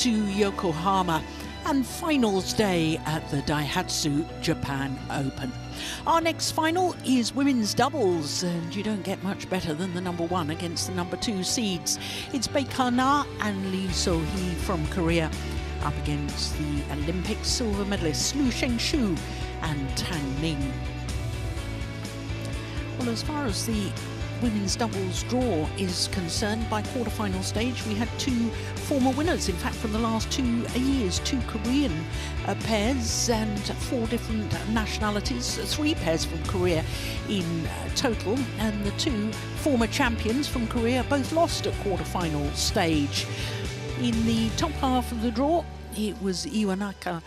to Yokohama and finals day at the Daihatsu Japan Open. Our next final is women's doubles, and you don't get much better than the number 1 against the number 2 seeds. It's Baek and Lee So-hee from Korea up against the Olympic silver medalists Lu Shengshu and Tang Ning. Well, as far as the women's doubles draw is concerned, by quarterfinal stage we had 2 former winners, in fact from the last 2 years, 2 Korean pairs and 4 different nationalities, 3 pairs from Korea in total, and the 2 former champions from Korea both lost at quarterfinal stage. In the top half of the draw it was Iwanaka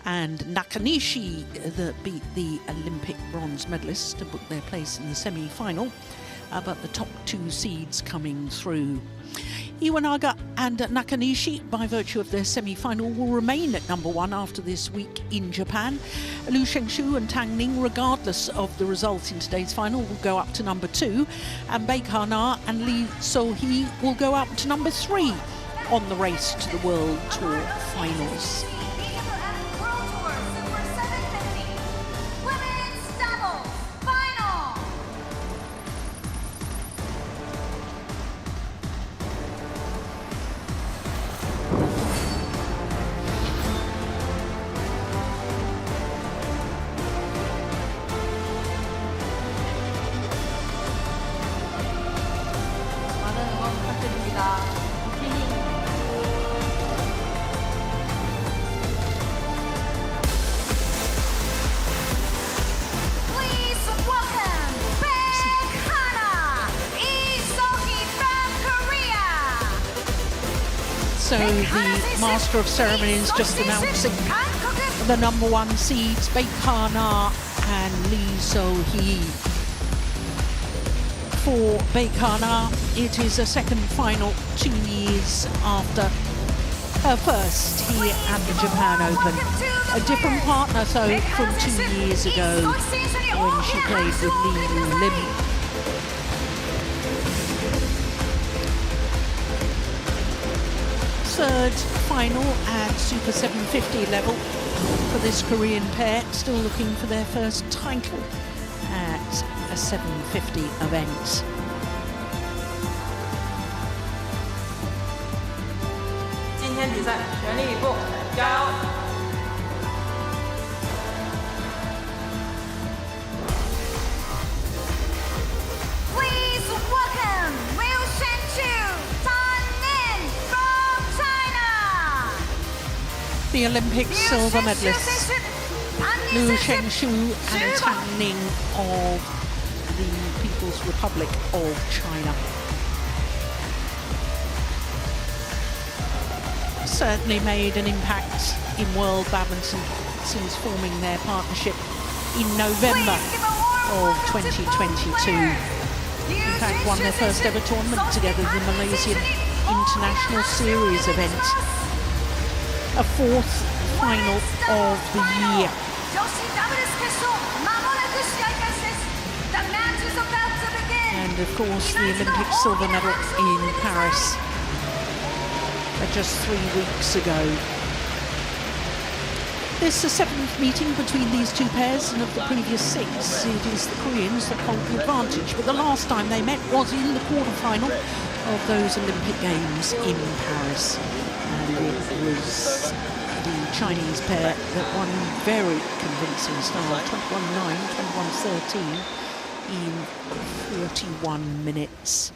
and Nakanishi that beat the Olympic bronze medalists to book their place in the semi-final. But the top 2 seeds coming through. Iwanaga and Nakanishi, by virtue of their semi-final, will remain at number 1 after this week in Japan. Lu Shengshu and Tang Ning, regardless of the result in today's final, will go up to number 2. And Baek and Lee So-hee will go up to number 3 on the race to the World Tour finals. So the Master of Ceremonies just announcing the number 1 seeds, Baek and Lee So-hee. For Baek, it is a second final 2 years after her first here at the Japan Open. A different partner though from 2 years ago when she played with Lee Lim. Third final at Super 750 level for this Korean pair, still looking for their first title at a 750 event. Please welcome Liu Shengshu, Tang Ning from China. The Olympic silver medalists, Lu Shengshu and Tang Ning of the People's Republic of China. Certainly made an impact in world badminton since forming their partnership in November of 2022. In fact, won their first ever tournament together, the Malaysian International Series event. A 4th final of the year. And of course the Olympic silver medal in Paris just 3 weeks ago. This is the 7th meeting between these 2 pairs, and of the previous 6 it is the Koreans that hold the advantage, but the last time they met was in the quarterfinal of those Olympic Games in Paris, and it was the Chinese pair that won very convincing style, 21-9, 21-13 in 41 minutes.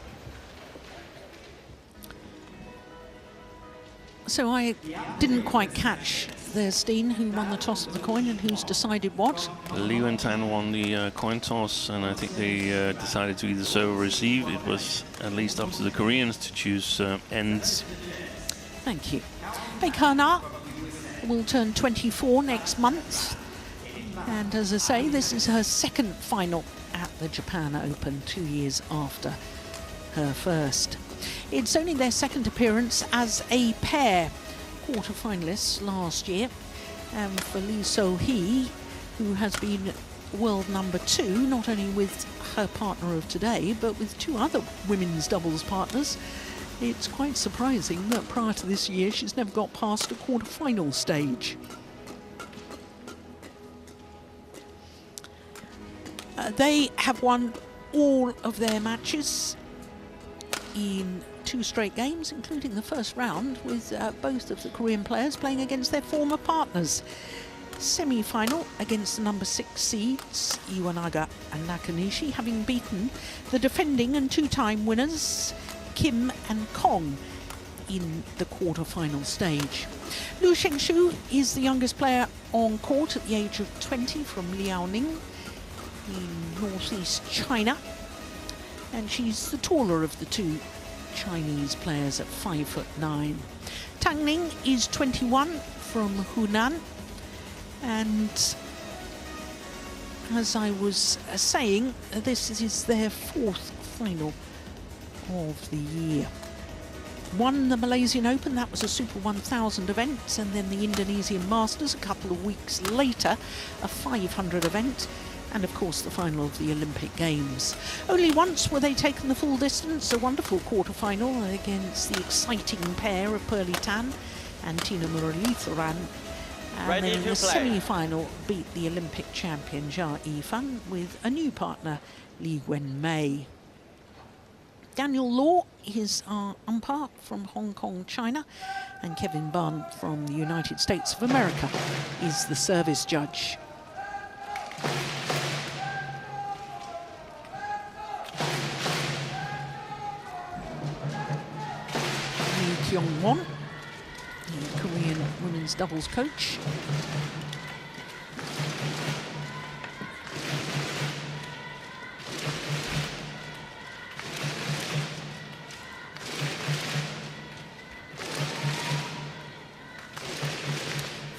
So I didn't quite catch there, Steen, who won the toss of the coin and who's decided what? Liu and Tan won the coin toss, and I think they decided to either serve or receive. It was at least up to the Koreans to choose ends. Thank you. Baek will turn 24 next month, and as I say, this is her 2nd final at the Japan Open, 2 years after her first. It's only their 2nd appearance as a pair, quarter-finalists last year, and for Lee So-hee, who has been world number 2, not only with her partner of today, but with 2 other women's doubles partners, It's quite surprising that prior to this year she's never got past a quarter-final stage. They have won all of their matches in 2 straight games, including the first round, with both of the Korean players playing against their former partners. Semi-final against the number 6 seeds, Iwanaga and Nakanishi, having beaten the defending and 2-time winners Kim and Kong in the quarter-final stage. Liu Shengshu is the youngest player on court at the age of 20 from Liaoning in northeast China, and she's the taller of the 2 Chinese players at 5'9". Tang Ning is 21 from Hunan, and as I was saying, this is their 4th final of the year. Won the Malaysian Open, that was a Super 1000 event, and then the Indonesian Masters a couple of weeks later, a 500 event, and of course the final of the Olympic Games. Only once were they taken the full distance, a wonderful quarter-final against the exciting pair of Pearly Tan and Tina Muralitharan, and then in the semi-final beat the Olympic champion Jia Yifan with a new partner, Li Wenmei. Daniel Law is our umpire from Hong Kong, China, and Kevin Bunn from the United States of America is the service judge. Lee Kyung-won, the Korean women's doubles coach.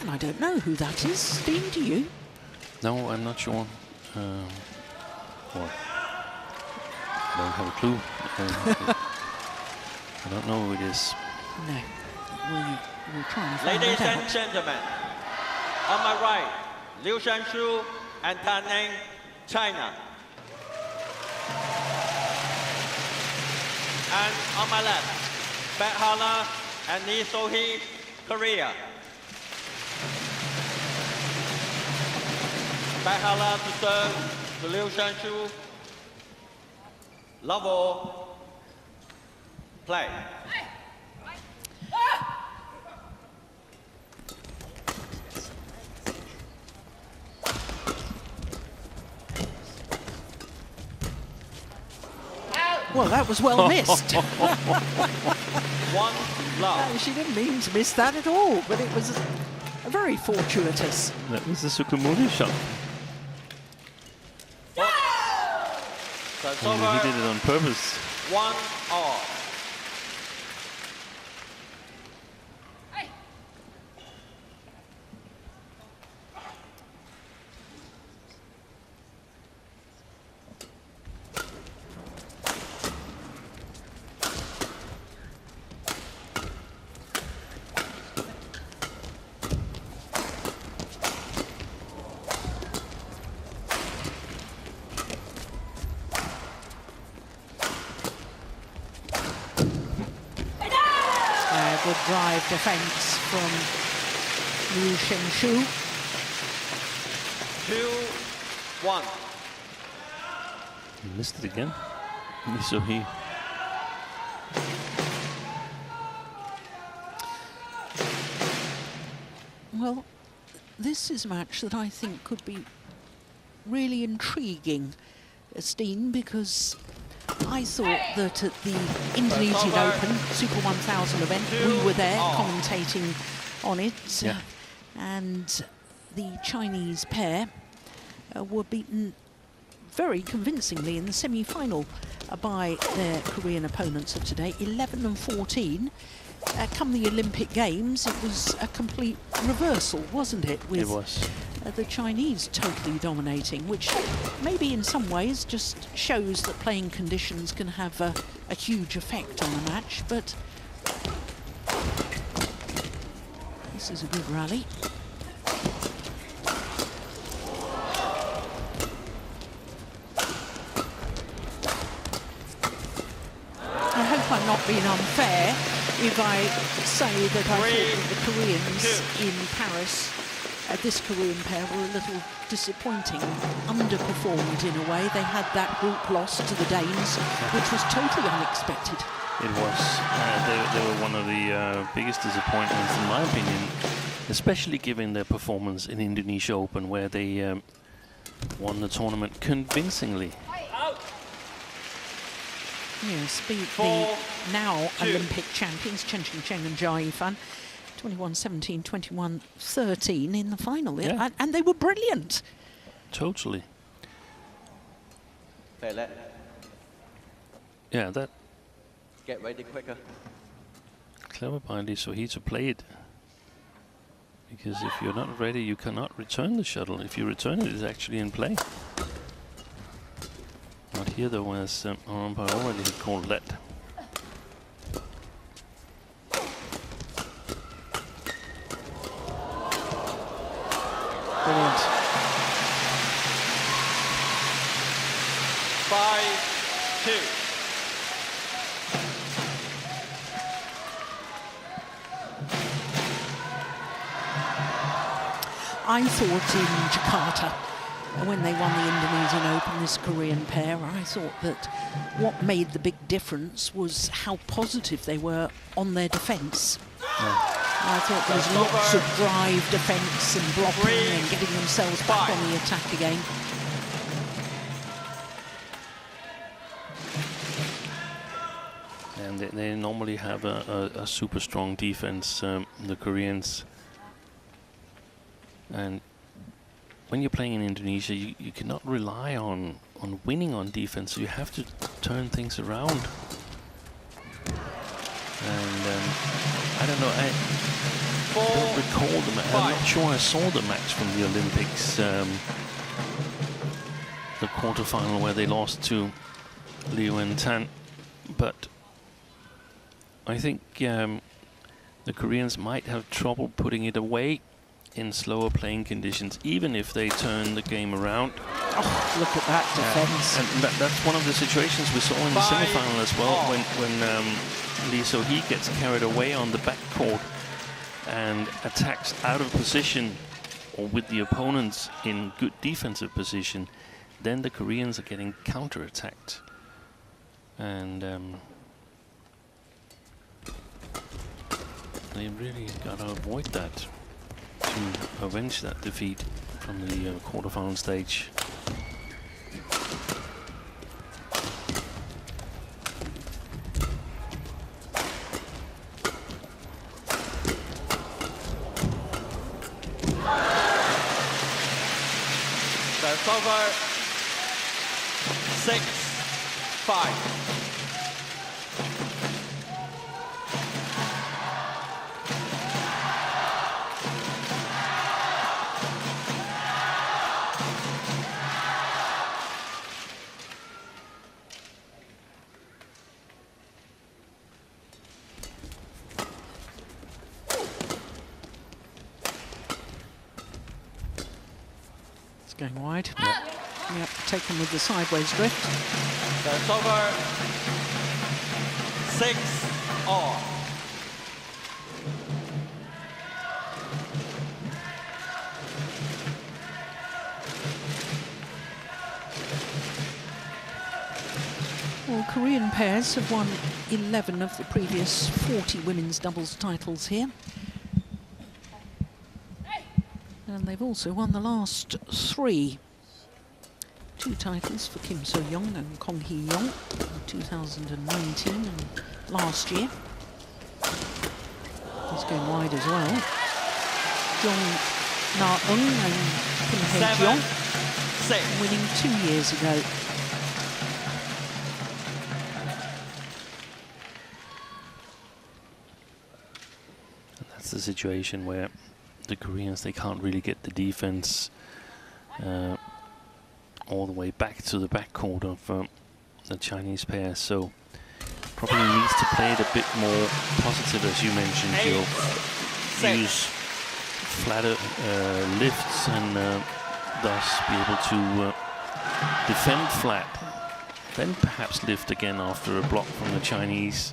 I don't know who that is. Dean, do you? No, I'm not sure. Well, I don't have a clue. I don't know who it is. No. We'll try and find Ladies it out. and gentlemen, on my right, Liu Shanshu and Tan Ning, China. And on my left, Baek Hana and Lee So-hee, Korea. Baek Hana to serve to Liu Shanshu. Love all. Play. Well, that was well missed. One love. No, she didn't mean to miss that at all, but it was a very fortuitous. That was the Sukumuri shot. So it's And over. he did it on purpose. 1-all. Good drive defence from Liu Shengshu. 2-1. He missed it again. So he. Well, this is a match that I think could be really intriguing, Steen, because I thought that at the Indonesian Open Super 1000 event, we were there commentating on it, and the Chinese pair were beaten very convincingly in the semi-final by their Korean opponents of today, 11 and 14. Come the Olympic Games, it was a complete reversal, wasn't it? With It was. The Chinese totally dominating, which maybe in some ways just shows that playing conditions can have a huge effect on a match, but this is a good rally. I hope I'm not been unfair if I say that I thought that the Koreans in Paris, this Korean pair, were a little disappointing, underperformed in a way. They had that group loss to the Danes, which was totally unexpected. It was. They were one of the biggest disappointments, in my opinion, especially given their performance in Indonesia Open, where they won the tournament convincingly. Yes, beat the now Olympic champions, Chen Qingchen and Jia Yifan, 21-17, 21-13 in the final. Yeah. And they were brilliant. Totally. Yeah, that... Get ready quicker. Clever by Lee So-hee to play it. Because if you're not ready, you cannot return the shuttle. If you return it, it's actually in play. Not here though, as our umpire already had called let. Brilliant. 5-2. I thought in Jakarta, when they won the Indonesian Open, this Korean pair, I thought that what made the big difference was how positive they were on their defence. I thought there was lots of drive, defence and blocking and getting themselves back on the attack again. And they normally have a super strong defense, the Koreans. And when you're playing in Indonesia, you cannot rely on winning on defense. So you have to turn things around. And I don't know, I don't recall the match. I'm not sure I saw the match from the Olympics, the quarterfinal where they lost to Liu and Tan. But I think the Koreans might have trouble putting it away in slower playing conditions, even if they turn the game around. Oh, look at that defence. And that's one of the situations we saw in the semi-final as well, when Lee So-hee gets carried away on the backcourt and attacks out of position or with the opponents in good defensive position. Then the Koreans are getting counter-attacked. And they really got to avoid that to avenge that defeat from the quarterfinal stage. That's over. 6-5. Going wide. Yep, taken with the sideways drift. That's over. 6-all. Well, Korean pairs have won 11 of the previous 40 women's doubles titles here. And they've also won the last 3. 2 titles for Kim So-young and Kong Hee-young in 2019 and last year. He's going wide as well. Jong Na-eun and Kim Hae-jeong winning 2 years ago. And that's the situation where the Koreans, they can't really get the defense all the way back to the backcourt of the Chinese pair, so probably needs to play it a bit more positive, as you mentioned, Joe. Use flatter lifts and thus be able to defend flat, then perhaps lift again after a block from the Chinese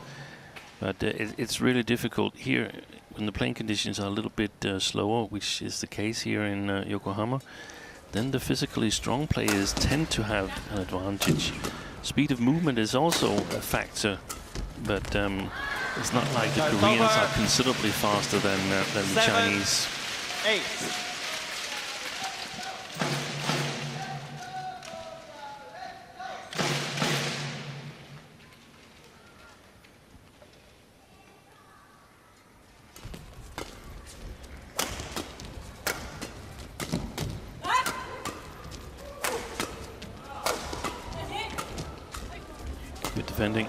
But it's really difficult here when the playing conditions are a little bit slower, which is the case here in Yokohama. Then the physically strong players tend to have an advantage. Speed of movement is also a factor, but it's not like the Koreans are considerably faster than the Chinese. 8. Good defending.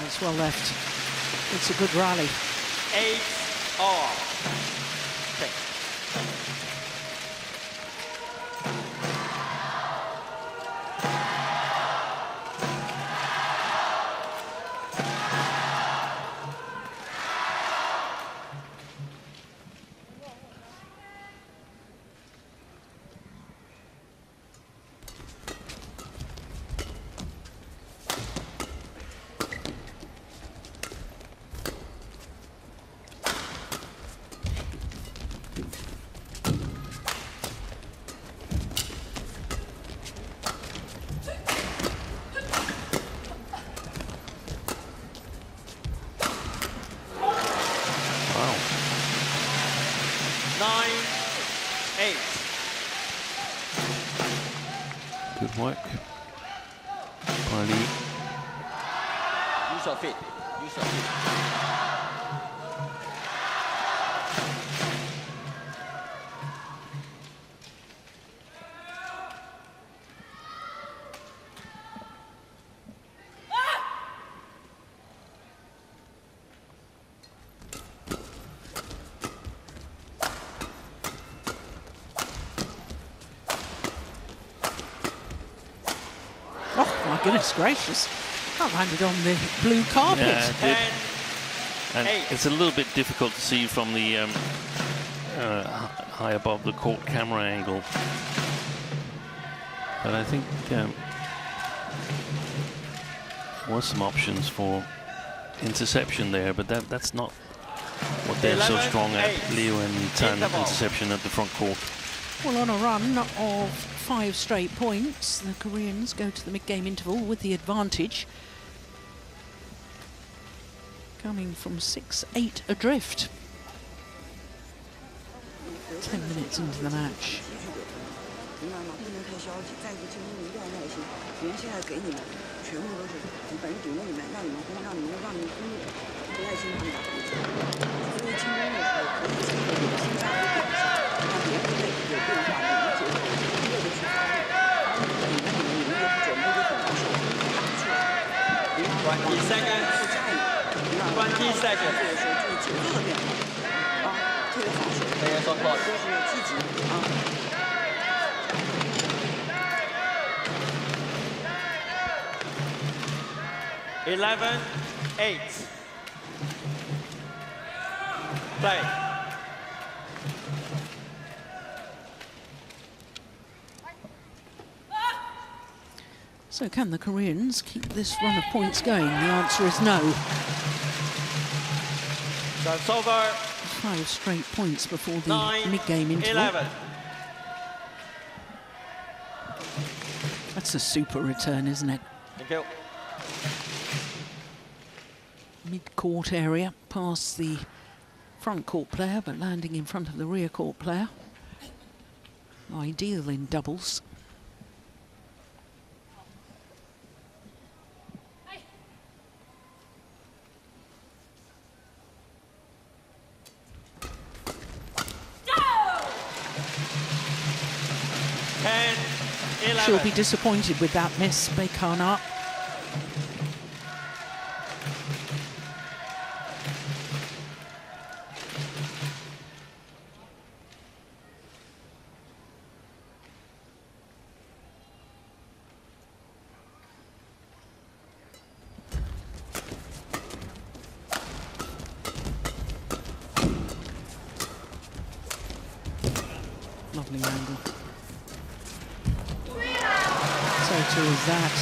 It's well left. It's a good rally. 8 all. Okay. Wow. 9-8. Good work. Party. Use your feet. Use your feet. Oh, my goodness gracious. That landed on the blue carpet. Yeah, it did. 10, And 8. it's a little bit difficult to see from the high above the court camera angle. But I think there was some options for interception there, but that's not what they're so 11, strong at. 8. Liu and Tan Interval. interception at the front court. Well, on a run of 5 straight points, the Koreans go to the mid-game interval with the advantage. Coming from 6-8 adrift. 10 minutes into the match. 明白吗？不能太消极，再一个就是你一定要耐心。别人现在给你们，全部都是反正顶着你们，让你们攻，让你们攻，不耐心去打。因为进攻的时候，可以自己的心态会变一下，让别人会有变化，你们节奏一个的去发力，发力你们一个不准备就很难受，打不出来。20 seconds. 20 seconds. 这个时候就是节奏的变化啊，特别防守，就是积极啊。 11-8. Play. So can the Koreans keep this run of points going? The answer is no. That's over. 5 straight points before the 9, mid-game interval. 11. That's a super return, isn't it? Thank you. Mid-court area, past the front court player, but landing in front of the rear court player. Ideal in doubles. She'll be disappointed with that miss, Baek. lovely angle. So too is that.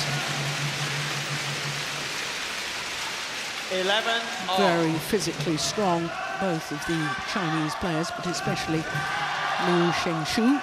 11 all. Very physically strong, both of the Chinese players, but especially Liu Shengshu.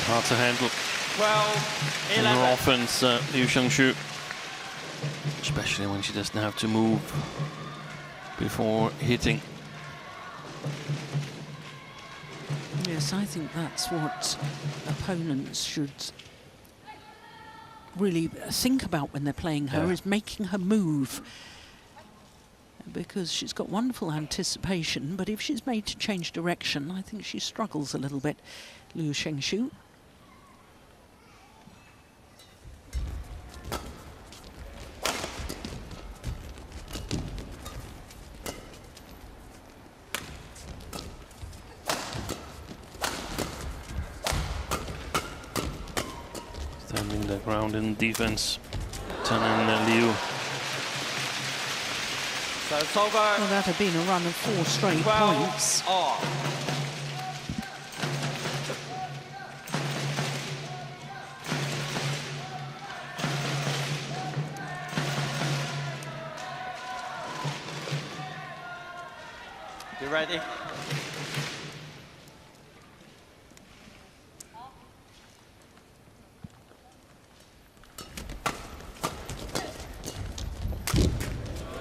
Hard to handle. 12, In her 11. offense, Liu Shengshu, especially when she doesn't have to move before hitting. Yes, I think that's what opponents should really think about when they're playing her, is making her move. Because she's got wonderful anticipation, but if she's made to change direction, I think she struggles a little bit, Liu Shengshu. Standing the ground in defense, Tan and Liu. So it's over. Well, that had been a run of 4 straight 12 points. all. You ready?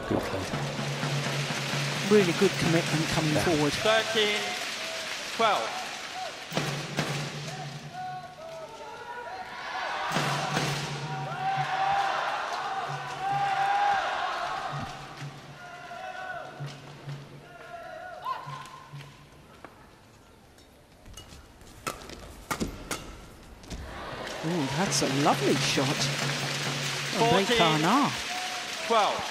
Good play. Really good commitment coming forward. 13, 12. Ooh, that's a lovely shot. 14, 12.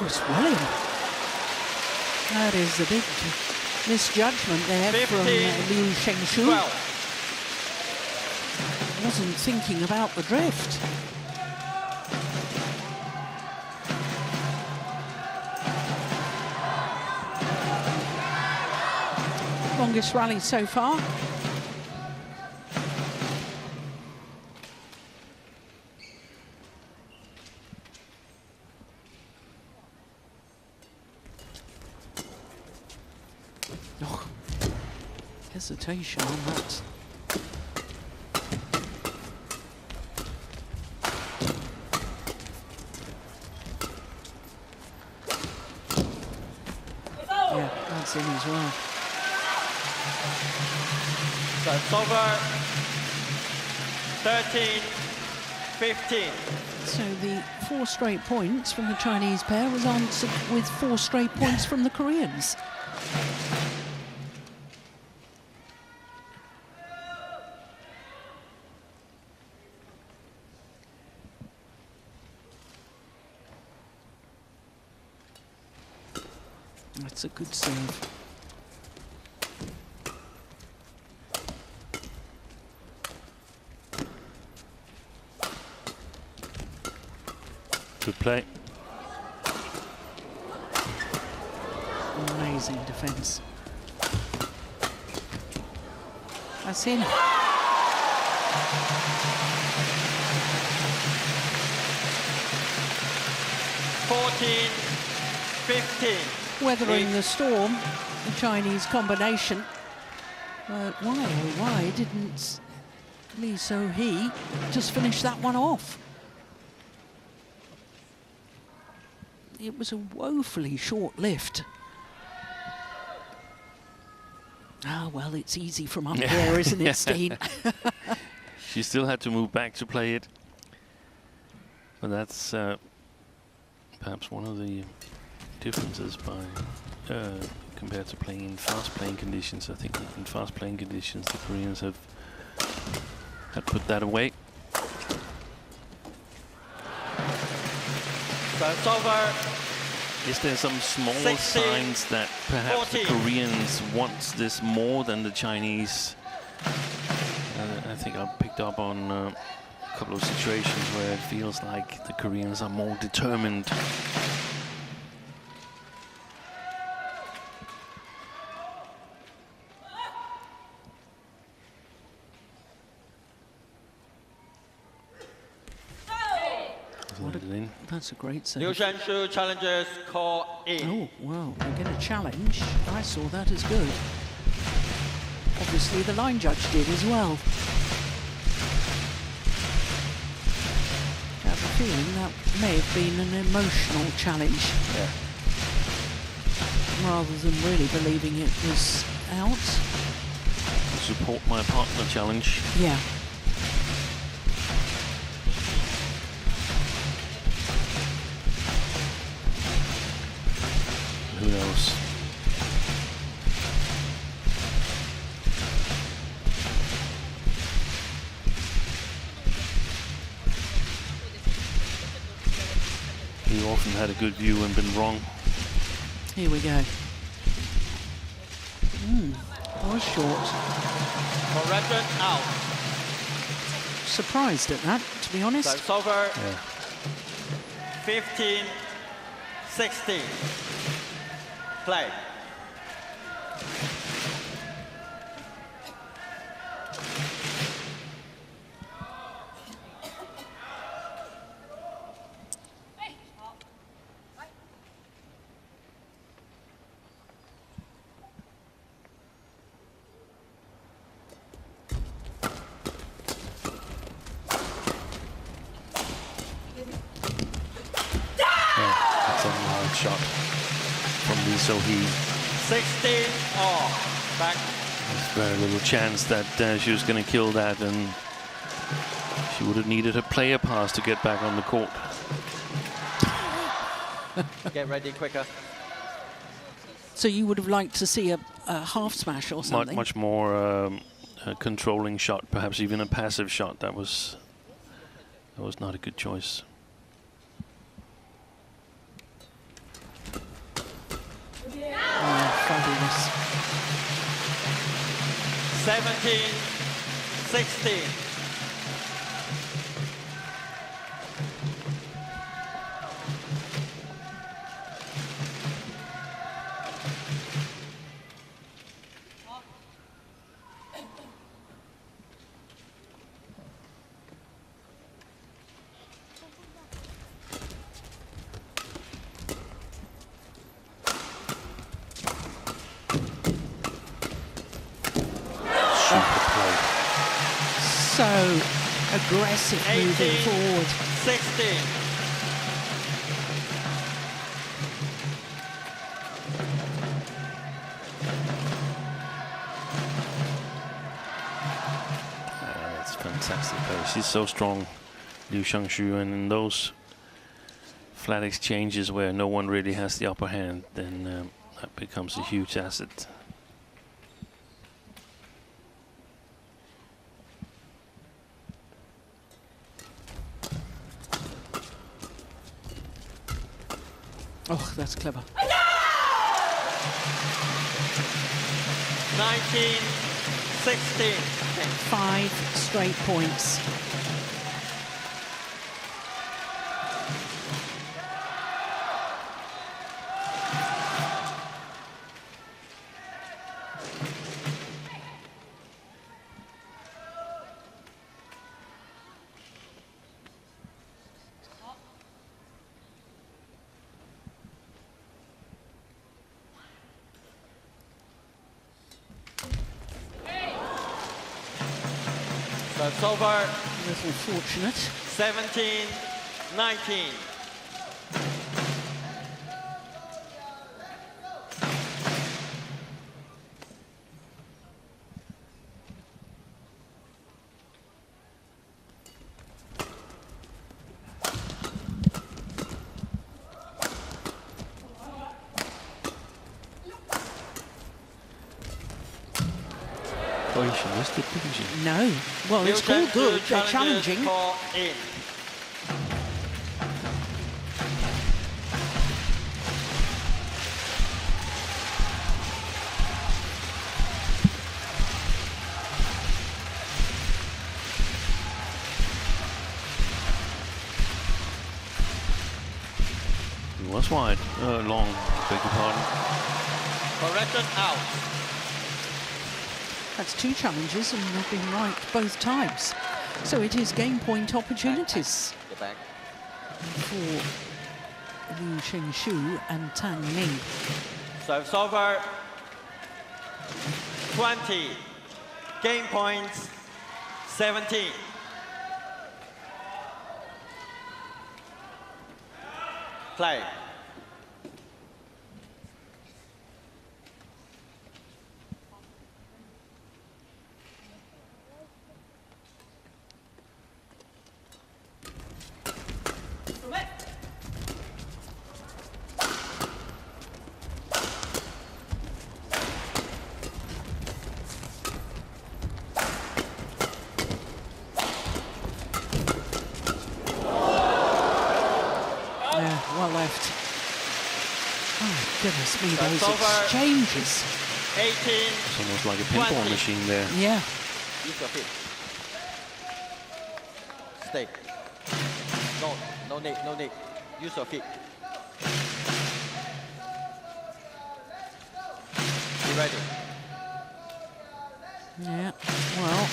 Swelling. That is a big misjudgment there 15, from Liu Shengshu. 12. Wasn't thinking about the drift. Longest rally so far. Oh, hesitation on that. Yeah, that's in as well. So it's over. 13, 15. So the 4 straight points from the Chinese pair was answered with 4 straight points from the Koreans. That's a good serve. Good play. Amazing defence. That's in. 14-15. Weathering the storm, the Chinese combination. But why, oh why didn't Lee So-hee just finish that one off? It was a woefully short lift. Ah, well, it's easy from up there, isn't it, Steen? She still had to move back to play it. But that's perhaps one of the differences by compared to playing in fast playing conditions. I think in fast playing conditions the Koreans have put that away. It's over. Is there some small 16, signs that perhaps 14. the Koreans want this more than the Chinese? I think I picked up on a couple of situations where it feels like the Koreans are more determined. That's a great save. Liu Shanshu challenges KOR in. Oh, wow, they get a challenge. I saw that as good. Obviously, the line judge did as well. I have a feeling that may have been an emotional challenge. Yeah. Rather than really believing it was out. Support my partner challenge. Yeah. Who knows? You often had a good view and been wrong. Here we go. Was short. Correction out. Surprised at that, to be honest. It's over. Yeah. 15-16. Play. Shot from Lee So-hee. 16 all. Back. There's very little chance that she was going to kill that, and she would have needed a player pass to get back on the court. Get ready quicker. So you would have liked to see a half smash or something? Much more a controlling shot, perhaps even a passive shot. That was not a good choice. Fabulous. 17-16. So aggressive moving forward. 16. It's fantastic. She's so strong, Liu Shanshu, and in those flat exchanges where no one really has the upper hand, then that becomes a huge asset. Oh, that's clever. 19-16. 5 straight points. Serve's over. A little fortunate. 17-19. Oh, she missed it, didn't she? No. Well, it's called good. They're challenging. Call in. It was wide, long, beg your pardon. Correction out. That's 2 challenges, and they've been right both times. So it is game point opportunities Get back. for Liu Shengshu and Tang Ning. Serve's over. 20. Game points 17. Play. Well left. Oh, goodness me, those That's over. exchanges. 18. It's almost like a pinball 20. machine there. Yeah. Use your feet. Stay. No need, no need. Use your feet. Be ready. Yeah. Well,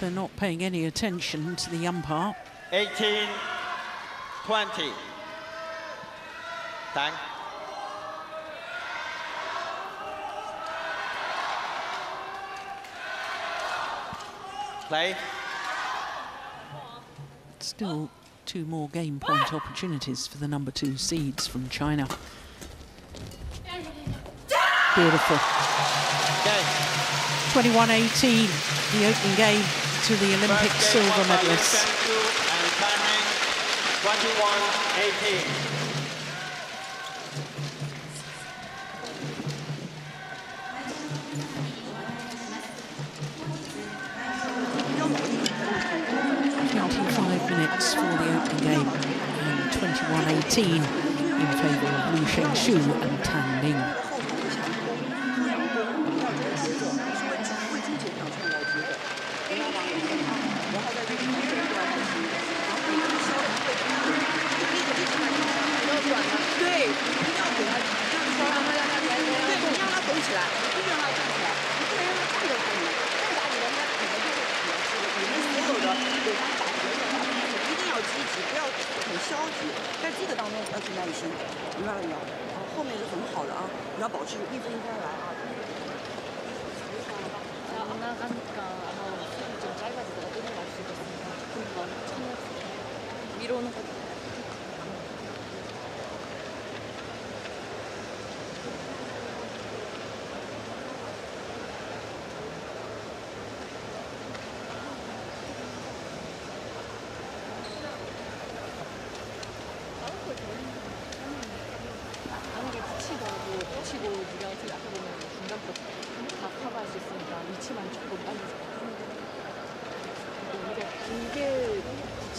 they're not paying any attention to the umpire. 18, 20. Tang. Play. Still 2 more game point opportunities for the number 2 seeds from China. Beautiful. Game. 21-18, the opening game to the Olympic First game silver won by Liu medalists. Shengshu and Tan Ning, 21-18. Minutes for the opening game, and 21-18 in favour of Liu Shengshu and Tan Ning.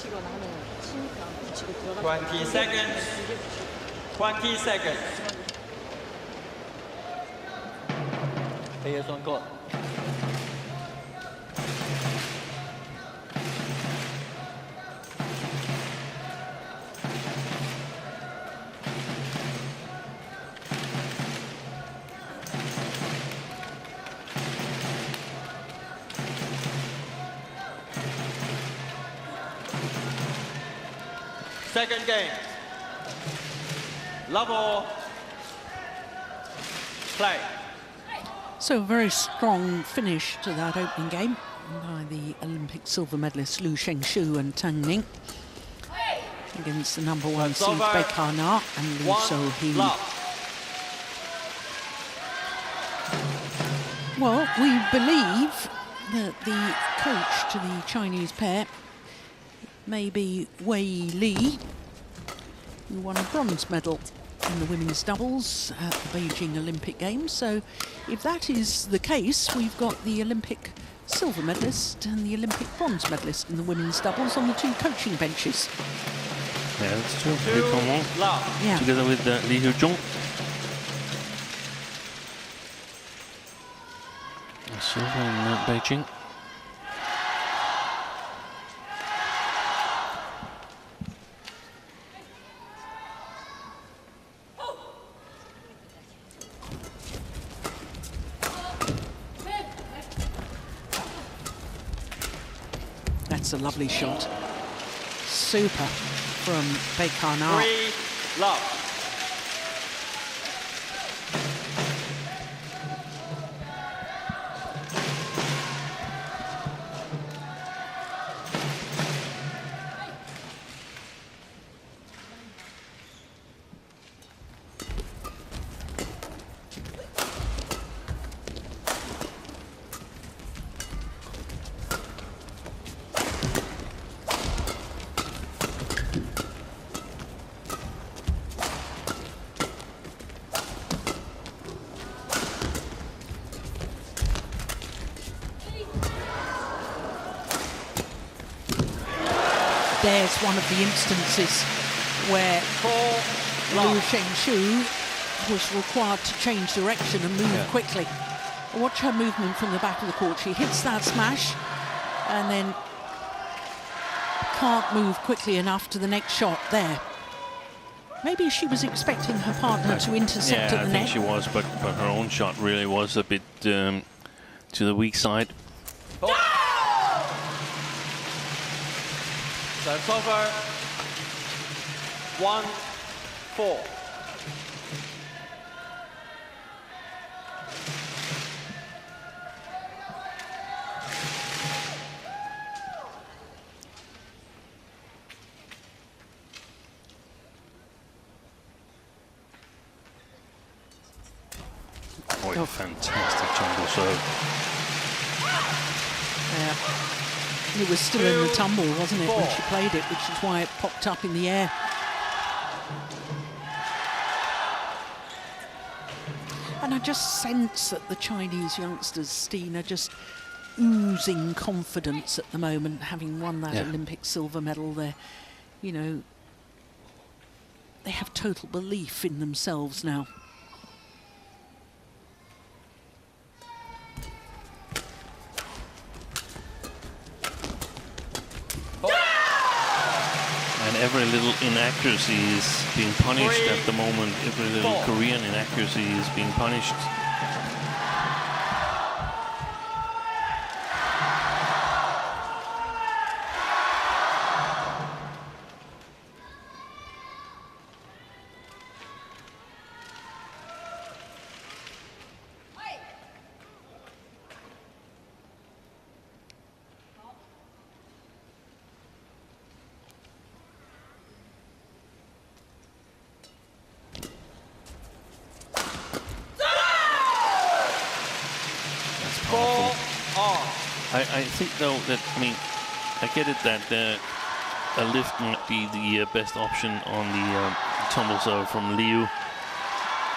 붙이거나 하면 치니까 붙이고 들어가. 20 seconds. 20 seconds. Players on court. Second game. Level. Play. So a very strong finish to that opening game. by the Olympic silver medalists Liu Shengshu and Tang Ning against the #1 seed Baek and Lee So-hee. Well, we believe that the coach to the Chinese pair may be Wei Li, who won a bronze medal in the women's doubles at the Beijing Olympic Games. So if that is the case, we've got the Olympic silver medalist and the Olympic bronze medalist in the women's doubles on the 2 coaching benches. Yeah, that's true. Li Tongwon, Yeah. together with Li Hyujong. Silver in Beijing. That's a lovely shot. Super from Baek. 3-love. There's one of the instances where Liu Shengshu was required to change direction and move quickly. Watch her movement from the back of the court. She hits that smash and then can't move quickly enough to the next shot there. Maybe she was expecting her partner to intercept at the net. Yeah, I think she was, but her own shot really was a bit to the weak side. So it's over 1-4. Oh, fantastic tumble serve. It was still in the tumble, wasn't it, when she played it, which is why it popped up in the air. And I just sense that the Chinese youngsters, Steen, are just oozing confidence at the moment, having won that Olympic silver medal. They're, you know, they have total belief in themselves now. Every little inaccuracy is being punished at the moment. Every little Korean inaccuracy is being punished. I think, though, that, I mean, I get it that a lift might be the best option on the tumble serve from Liu,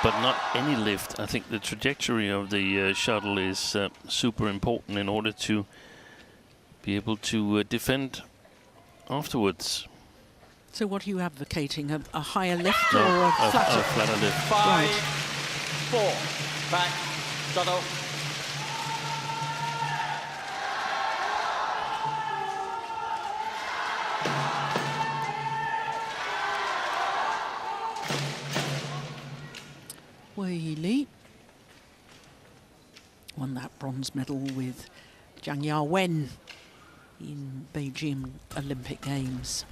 but not any lift. I think the trajectory of the shuttle is super important in order to be able to defend afterwards. So what are you advocating, a higher lift or a flatter? A flatter lift. 5-4, back, shuttle. Wei Li won that bronze medal with Zhang Yawen in Beijing Olympic Games.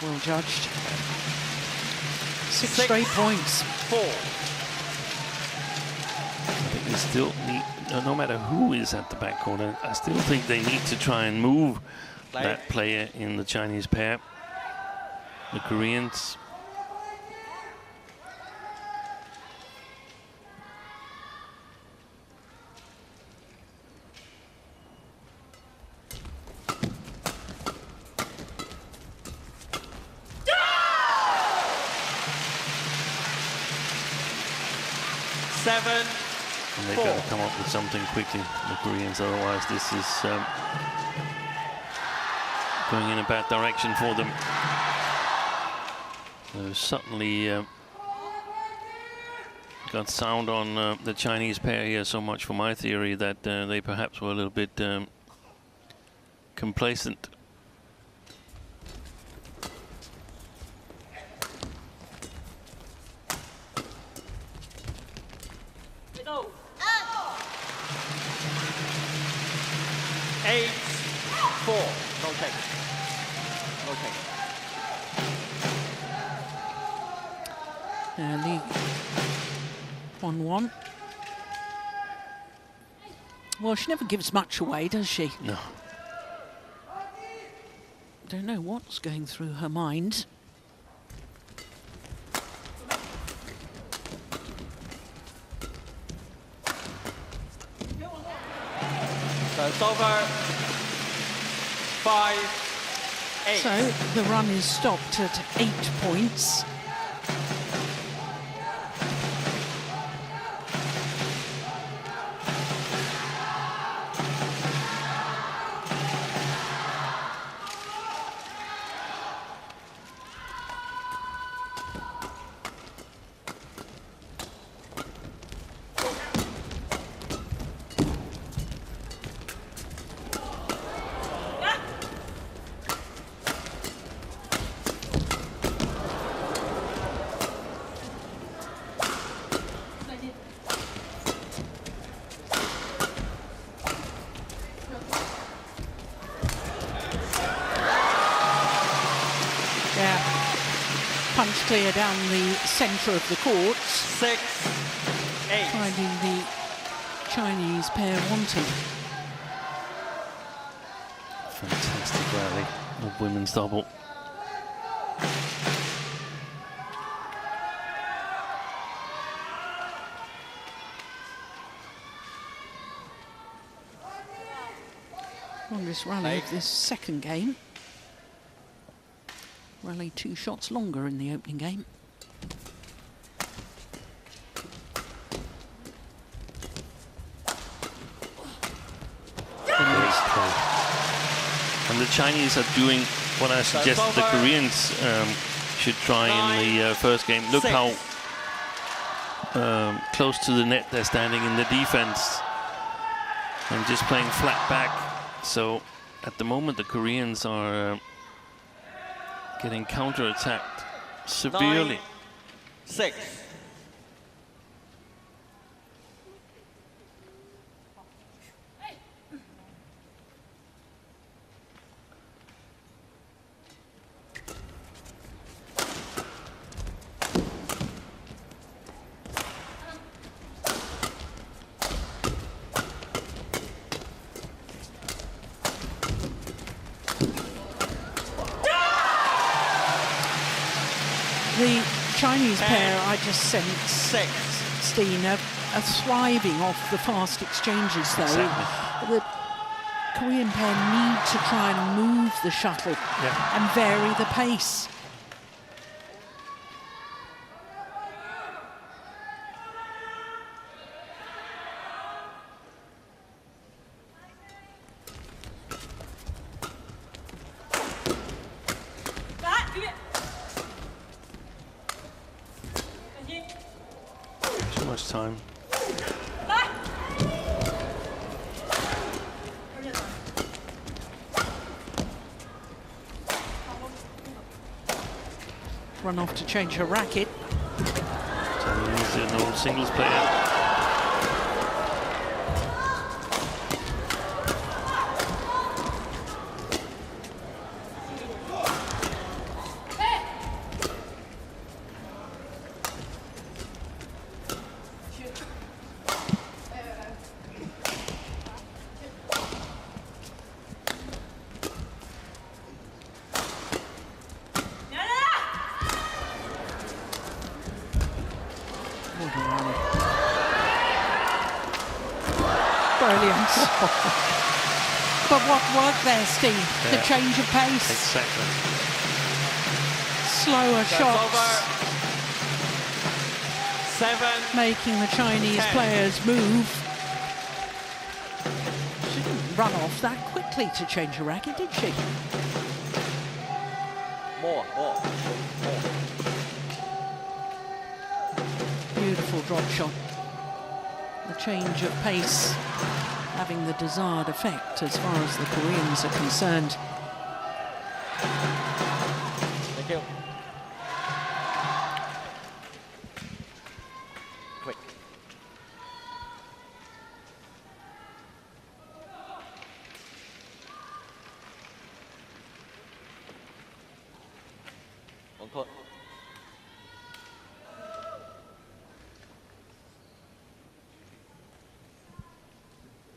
Well, judged. 6 straight points. 4. I think they still need, no matter who is at the backcourt, I still think they need to try and move that player in the Chinese pair. The Koreans. And they've got to come up with something quickly, the Koreans, otherwise this is going in a bad direction for them. Suddenly got sound on the Chinese pair here, so much for my theory that they perhaps were a little bit complacent. Lee 1-1. Well, she never gives much away, does she? No. Don't know what's going through her mind. So it's over. 5-8. So the run is stopped at 8 points. Clear down the centre of the courts. 6-8. Finding the Chinese pair wanting. Fantastic rally of women's double. Longest rally of this second game. Rally 2 shots longer in the opening game. And the Chinese are doing what I suggested the Koreans should try in the first game. Look how close to the net they're standing in the defense and just playing flat back. So at the moment the Koreans are getting counter-attacked severely. 9-6. The Chinese pair, I just sense, Steen, are thriving off the fast exchanges, though. Exactly. The Korean pair need to try and move the shuttle and vary the pace. Time. Run off to change her racket. He's an old singles player. Brilliant. But what worked there, Steve? Yeah. The change of pace. Exactly. Slower That's shots. over. 7. Making the Chinese 10. players move. She didn't run off that quickly to change her racket, did she? More. Beautiful drop shot. The change of pace having the desired effect as far as the Koreans are concerned. Thank you. Quick. On court.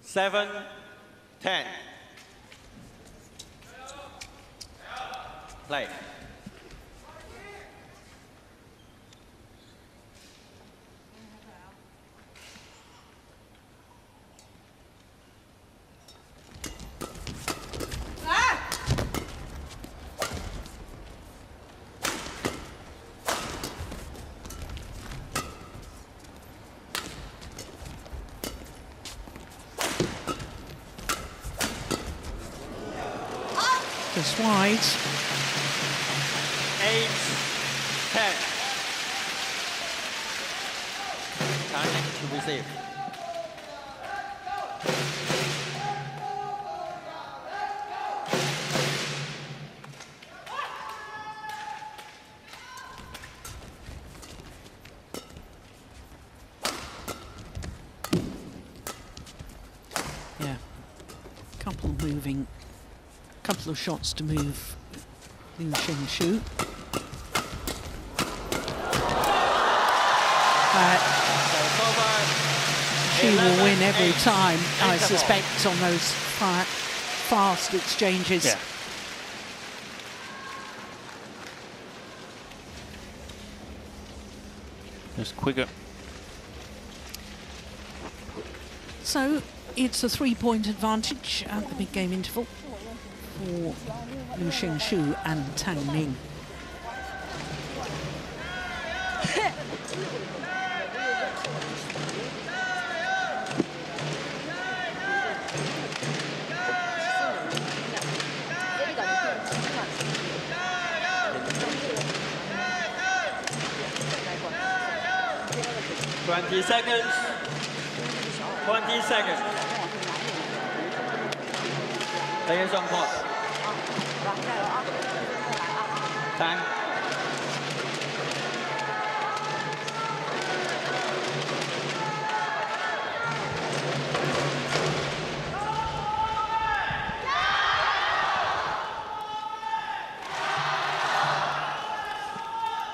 7, 10. Play. Just wide. 8, 10. Time to receive. Yeah. Couple of shots to move Liu Xingshu. She will win every time, I suspect, on those fast exchanges. Yeah. Just quicker. So it's a 3-point advantage at the mid-game interval for Liu Xingshu and Tang Ning. Twenty seconds. 20 seconds. Players on court. Time.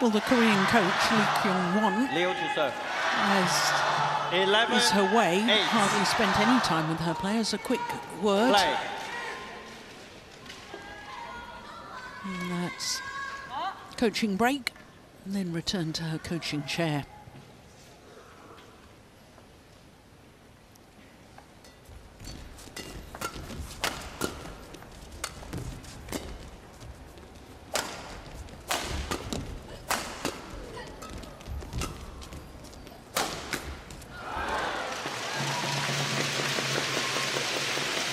Well, the Korean coach, Lee Kyung-won, Liu to serve. is her way. 8. Hardly spent any time with her players. A quick word. Play. And that's coaching break, and then return to her coaching chair.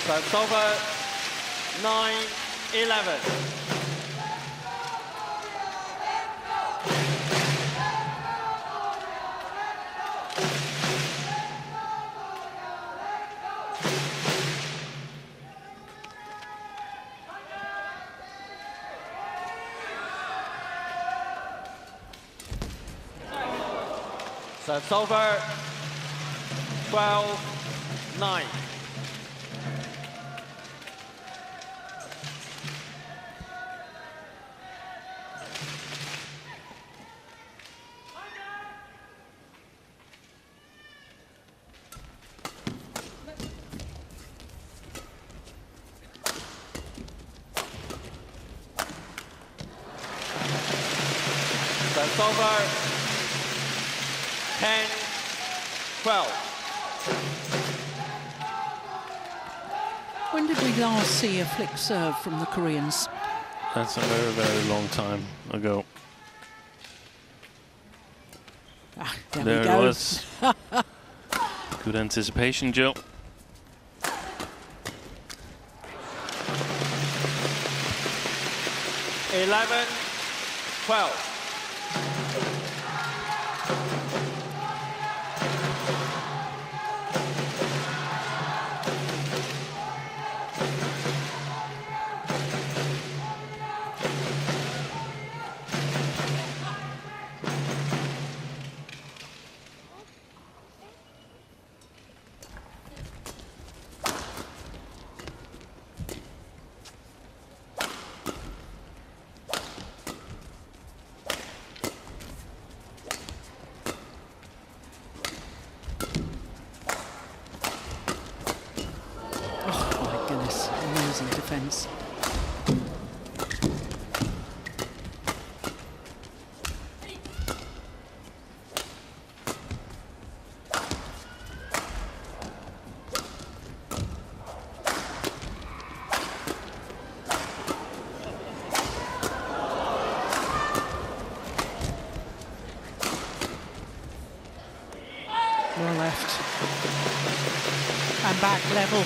So it's over 9-11. So it's over 12-9. So it's over 10-12. When did we last see a flick serve from the Koreans? That's a very, very long time ago. Ah, there There we it go. was. Good anticipation, Joe. 11-12. Amazing defence. Well left. And back level.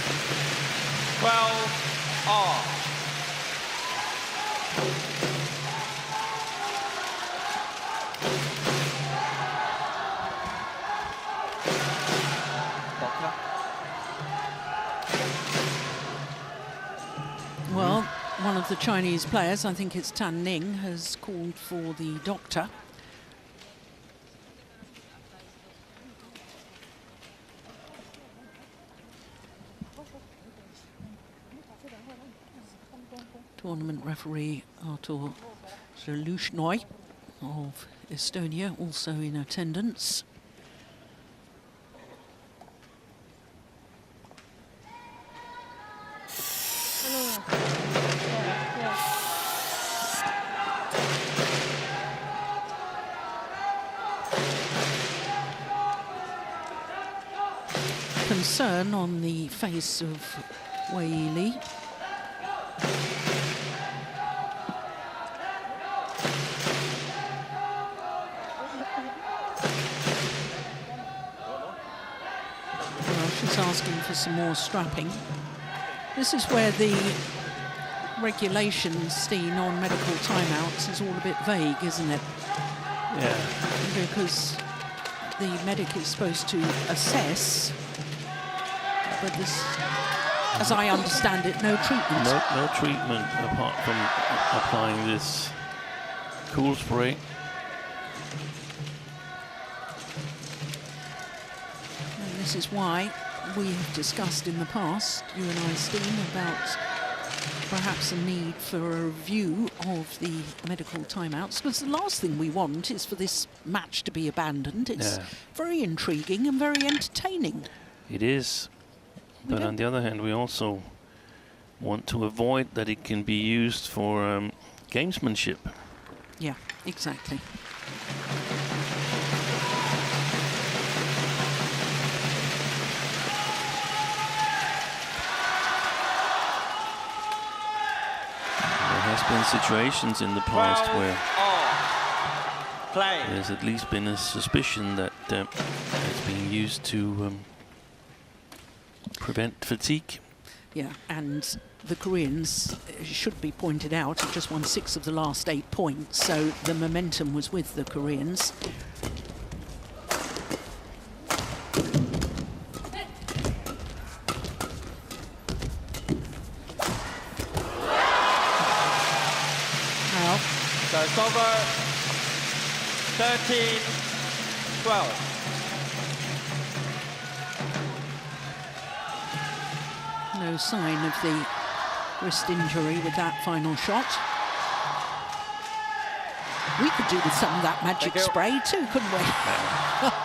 12 all. Well, one of the Chinese players, I think it's Tan Ning, has called for the doctor. Tournament referee Artur Zelushnoi of Estonia also in attendance. Concern on the face of Wei Li. She's asking for some more strapping. This is where the regulations, Steen, on medical timeouts is all a bit vague, isn't it? Yeah. Because the medic is supposed to assess, but this, as I understand it, no treatment. No treatment apart from applying this cool spray. And this is why we have discussed in the past, you and I, Steen, about perhaps a need for a review of the medical timeouts, because the last thing we want is for this match to be abandoned. It's very intriguing and very entertaining. It is. But on the other hand, we also want to avoid that it can be used for gamesmanship. Yeah, exactly. There has been situations in the past where there's at least been a suspicion that it's being used to prevent fatigue. Yeah, and the Koreans, it should be pointed out, have just won 6 of the last 8 points, so the momentum was with the Koreans. Well, So it's over 13-12. no sign of the wrist injury with that final shot. We could do with some of that magic spray too, couldn't we?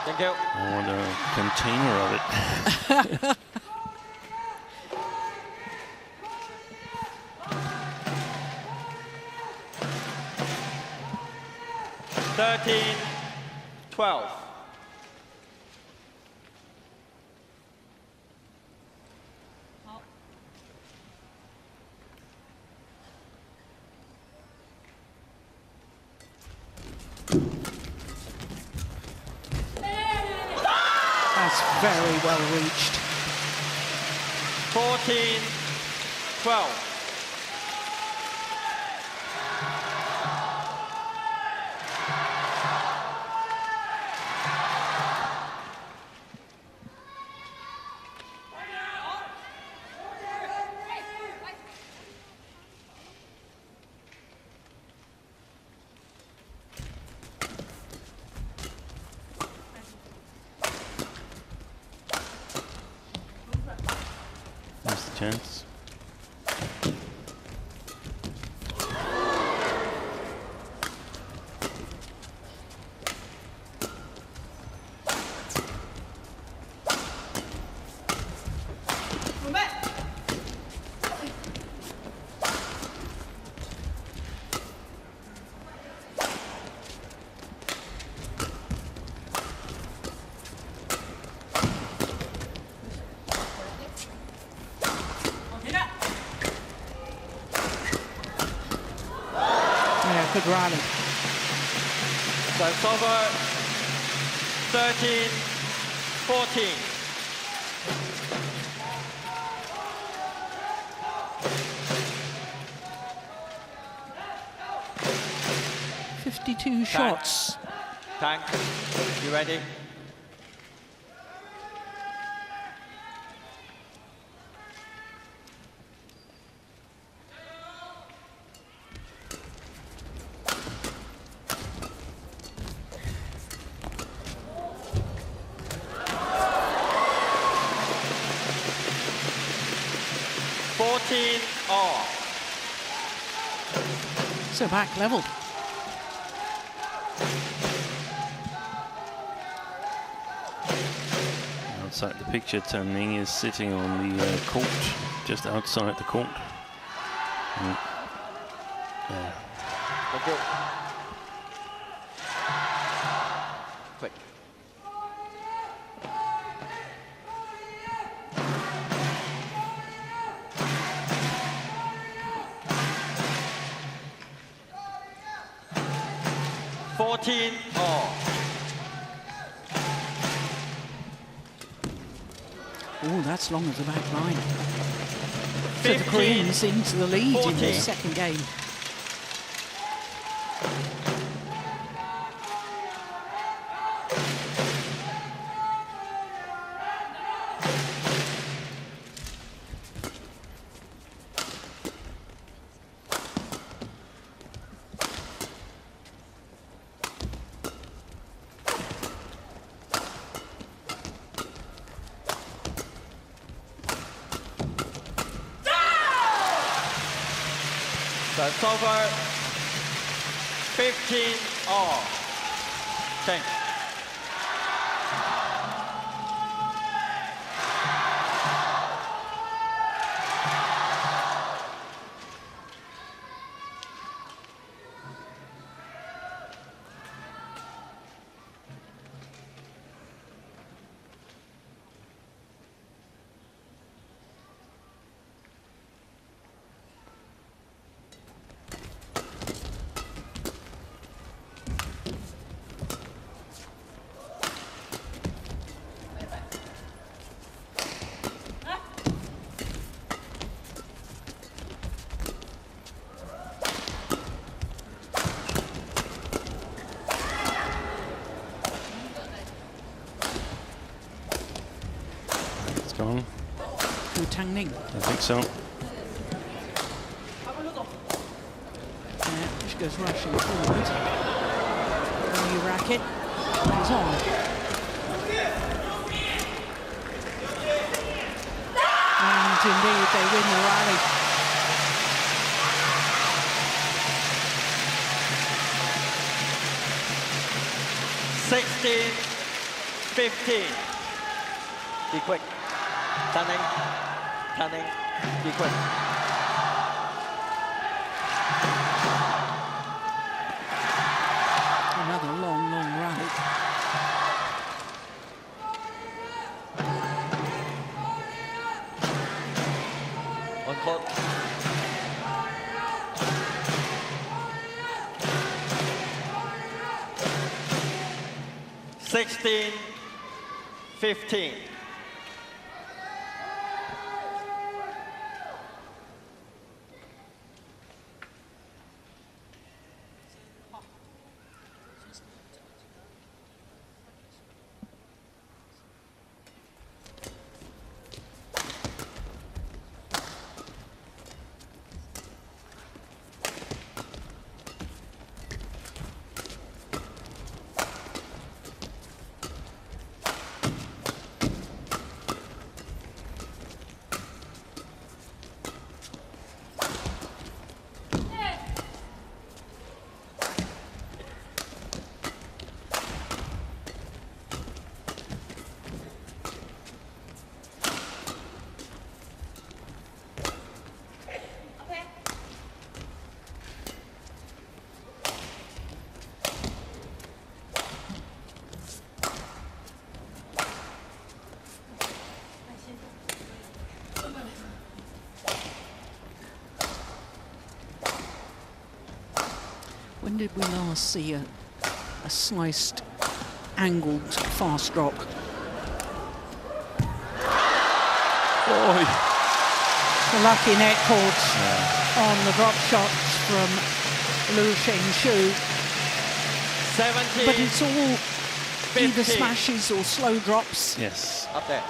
Thank you. I want a container of it. 13-12. Very well reached. 14-12. That's the chance. Good rally. So it's over 13-14. .52 shots. Tank, you ready? So back leveled. Outside the picture, Tan Ning is sitting on the court, just outside the court. Yeah. Thank you. Quick. Oh, that's long as the back line. So the Koreans into the lead in the second game. So it's over 15-all. Thanks. Gone. To Tan Ning. I think so. Yeah, she goes rushing forward. New racket. Goes on. And indeed, they win the rally. Be quick. Turning, be quick. Another long rally. One clock. (16-15). When did we last see a sliced, angled, fast drop? Oh, The lucky net caught on the drop shots from Liu Shenxu. 17. But it's all either 15. smashes or slow drops. yes. Up there.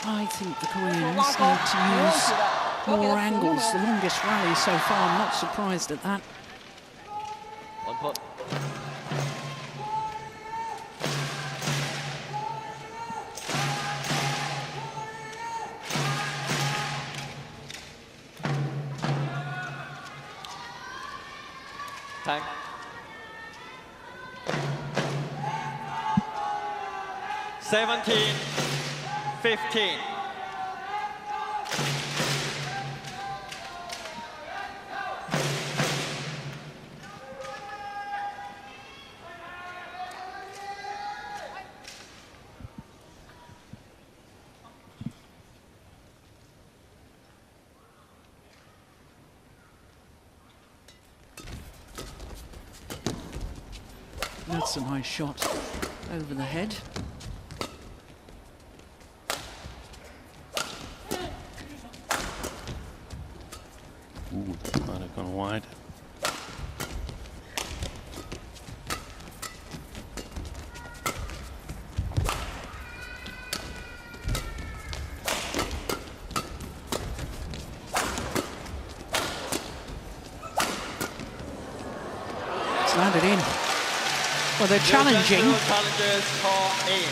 I think the Koreans need to use more angles. The longest rally so far, I'm not surprised at that. 1 put. Time. 17, 15. That's a nice shot over the head. Ooh, that might have gone wide. It's landed in. Well, they're challenging. Challengers call in.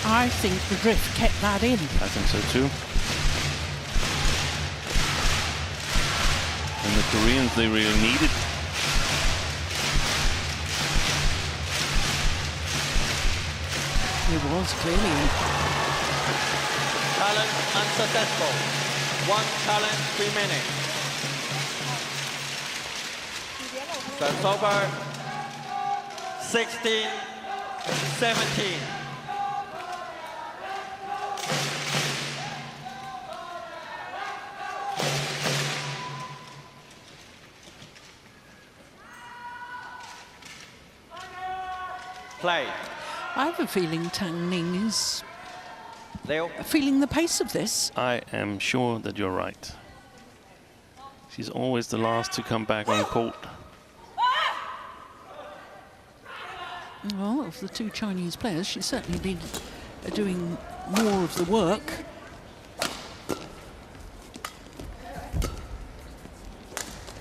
I think the drift kept that in. I think so too. And the Koreans, they really need it. It was clearly in. Challenge unsuccessful. 1 challenge remaining. That's over. 16, 17. Play. I have a feeling Tang Ning is Leo. feeling the pace of this. I am sure that you're right. She's always the last to come back on court. Well, of the two Chinese players, she's certainly been doing more of the work.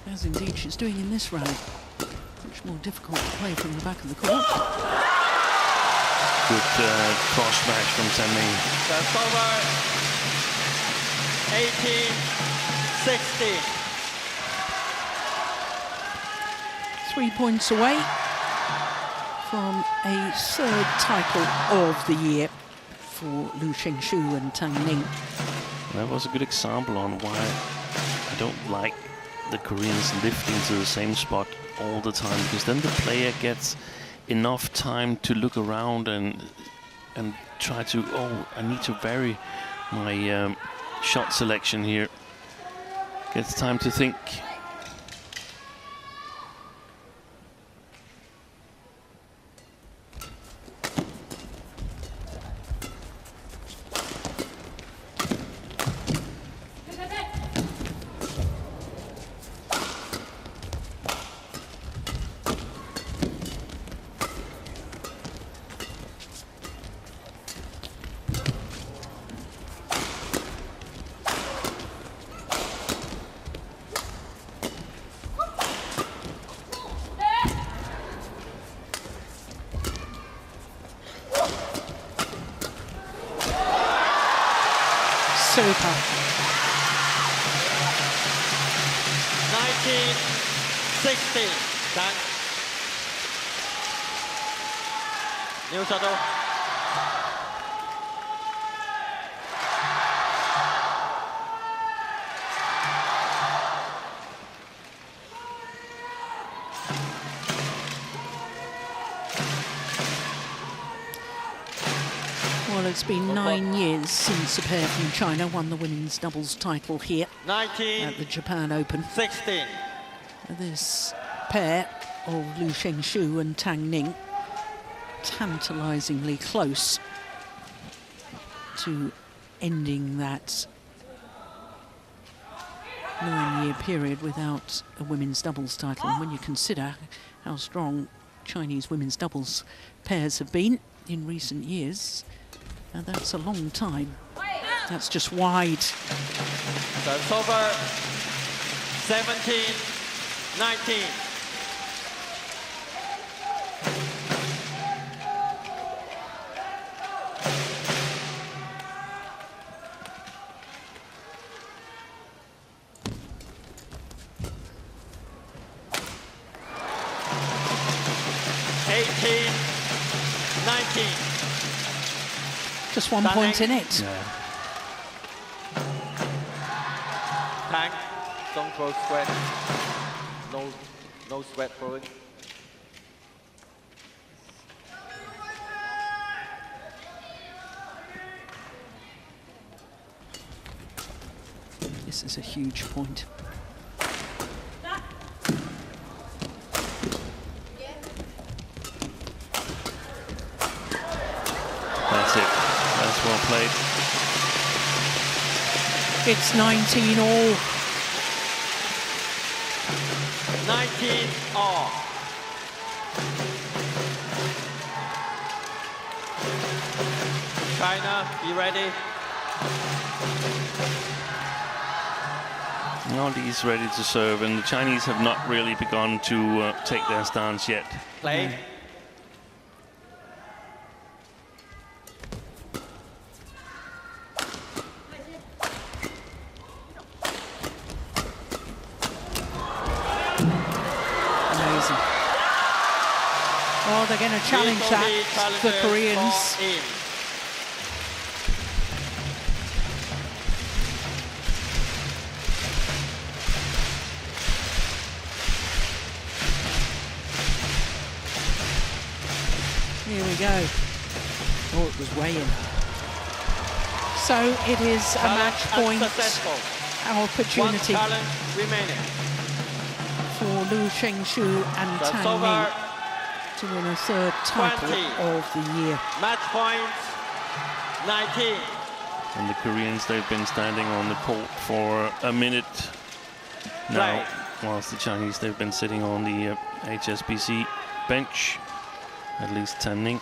As indeed she's doing in this rally. Much more difficult to play from the back of the court. Good cross smash from Tang Ning. That's over. 18, 16. 3 points away from a third title of the year for Liu Shenxu and Tang Ning. That was a good example on why I don't like the Koreans lifting to the same spot all the time, because then the player gets enough time to look around and try to, oh, I need to vary my shot selection here. Gets time to think. Super. 19, 16. Done. New shuttle. Well, it's been 9 years since a pair from China won the women's doubles title here 19, at the Japan Open. 16. This pair of Liu Shengshu and Tang Ning tantalisingly close to ending that 9-year period without a women's doubles title. And when you consider how strong Chinese women's doubles pairs have been in recent years, that's a long time. That's just wide. So it's over. 17-19. Just 1 point in it. Yeah. Tang, don't throw sweat. No sweat throwing. This is a huge point. That's it. That's well played. It's 19 all. 19 all. China, be ready. Nadi's ready to serve, and the Chinese have not really begun to take their stance yet. Play. Amazing. Oh, they're going to challenge that, the Koreans. Here we go. Oh, it was way in. So it is a match point opportunity for Liu Shengshu and Tang Ning to win a third title of the year. Match point 19. And the Koreans, they've been standing on the court for a minute now, whilst the Chinese, they've been sitting on the HSBC bench. At least Tang Ning.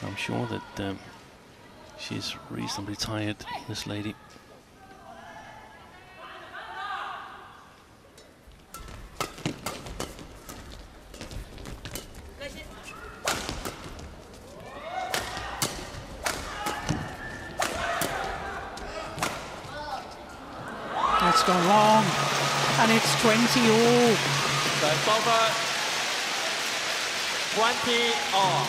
I'm sure that she's reasonably tired, this lady. That's gone long, and it's 20 all. So it's over. 20 all.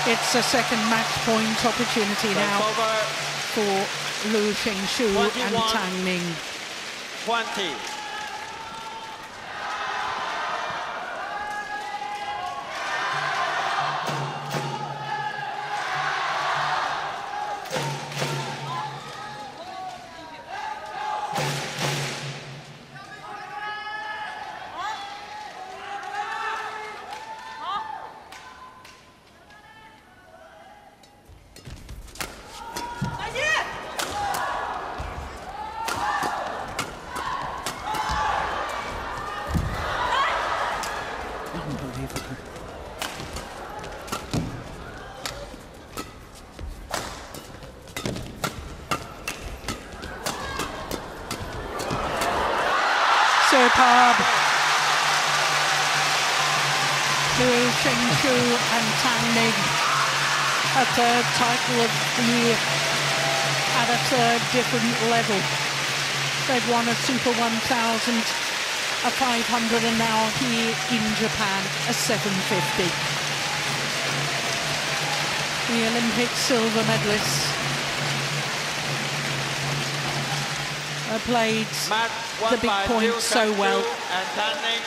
It's a second match point opportunity now for Liu Shengshu and Tang Ning. 20. Unbelievable. Superb. Liu Shengshu and Tang Ning, a third title of the year at a different level. They've won a Super 1000, a 500, and now here in Japan, a 750. The Olympic silver medalists played the big points so well. And turning